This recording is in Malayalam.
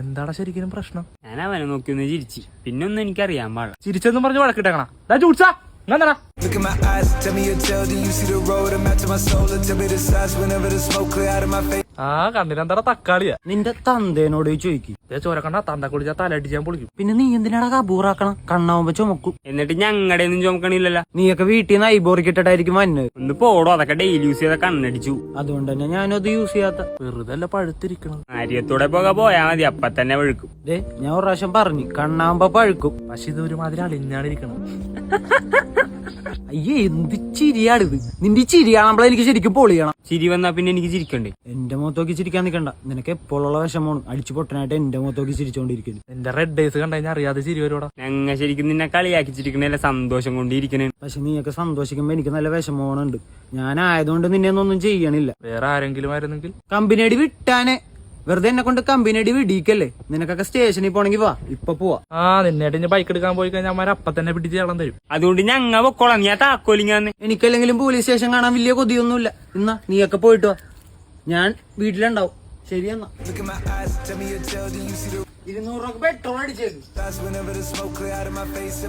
എന്താടാ ശരിക്കും പ്രശ്നം? ഞാൻ അവനെ നോക്കി ഒന്ന് ചിരിച്ചു, പിന്നെ ഒന്നും എനിക്കറിയാൻ പാടില്ല. ചിരിച്ചെന്നും പറഞ്ഞ് വഴക്കിട്ടേക്കണ ചൂട്സാ എന്താ? Look in my eyes, tell me your tale. Do you see the road? I'm out to my soul. Tell me the size whenever the smoke clear out of my face. ആ കണ്ണിനെന്താടാ തക്കാളിയാ? നിന്റെ തന്തേനോട് ചോദിക്കും. ചോര കണ്ട തന്ത കുടിച്ചാ തലടിച്ച് ഞാൻ പൊളിക്കും. പിന്നെ നീ എന്തിനാടാ കബൂറാക്കണം? കണ്ണാവുമ്പോ ചുമക്കും. എന്നിട്ട് ഞങ്ങളുടെ ഒന്നും ചുമക്കണില്ലല്ലോ. നീയൊക്കെ വീട്ടിൽ നിന്ന് ഐബോറിക്കിട്ടായിരിക്കും വന്നത്. ഒന്ന് പോടോ, അതൊക്കെ ഡെയിലി യൂസ് ചെയ്ത കണ്ണടിച്ചു. അതുകൊണ്ട് തന്നെ ഞാനും അത് യൂസ് ചെയ്യാത്ത. വെറുതെ അല്ല പഴുത്തിരിക്കണം. ആര്യത്തോടെ പോയാ മതി, അപ്പൊ തന്നെ വഴുക്കും. ഞാൻ ഒരു പ്രാവശ്യം പറഞ്ഞു കണ്ണാവുമ്പോ പഴുക്കും. പക്ഷെ ഇത് ഒരുമാതിരി അളിഞ്ഞാണിരിക്കണം. അയ്യേ എന്ത് ചിരിയാണിത്? നിന്റെ ചിരിയാണല്ലോ എനിക്ക് ശരിക്കും പൊളിയണം. ചിരി വന്നാ പിന്നെ എനിക്ക് ചിരിക്കണ്ടേ? എന്റെ മുഖത്തോക്കി ചിരിക്കാൻ നിൽക്കണ്ട. നിനക്ക് എപ്പോഴുള്ള വിഷമമാണ് അടിച്ചു പൊട്ടനായിട്ട് എന്റെ മുഖത്തോക്കി ചിരിച്ചോണ്ടിരിക്കുന്നു. എന്റെ റെഡ് ഡേയ്സ് കണ്ടു കഴിഞ്ഞാൽ അറിയാതെ ചിരി വരുവാടാ. ഞങ്ങ ശരിക്കും നിന്നെ കളിയാക്കിച്ചിരിക്കണല്ല, സന്തോഷം കൊണ്ടിരിക്കണേ. പക്ഷെ നീയൊക്കെ സന്തോഷിക്കുമ്പോ എനിക്ക് നല്ല വിഷമമുണ്ട്. ഞാനായതുകൊണ്ട് നിന്നെ ഒന്നും ചെയ്യണില്ല. വേറെ ആരെങ്കിലും ആയിരുന്നെങ്കിൽ കമ്പനി അടി വിട്ടാനെ. വെറുതെ എന്നെ കൊണ്ട് കമ്പനി അടി വിടിക്കല്ലേ. നിനക്കൊക്കെ സ്റ്റേഷനിൽ പോണെങ്കിൽ വാ, ഇപ്പൊ പോവാ. നിന്നേട്ട് ബൈക്ക് എടുക്കാൻ പോയി കഴിഞ്ഞാൽ അമ്മ അപ്പൊ തന്നെ പിടിച്ച് ചേളം തരും. അതുകൊണ്ട് ഞങ്ങ പൊക്കോളാം, ഞാൻ താക്കോലിങ്ങാന്ന്. എനിക്കല്ലെങ്കിലും പോലീസ് സ്റ്റേഷൻ കാണാൻ വലിയ കൊതിയൊന്നുമില്ല. എന്നാ നീയൊക്കെ പോയിട്ട് വാ, ഞാൻ വീട്ടിലുണ്ടാവും. ശരിയെന്നാ. Look in my eyes, tell me your tale. Do you see the 200 രൂപ petrol അടിച്ചേക്കും. size whenever the smoke clear out of my face?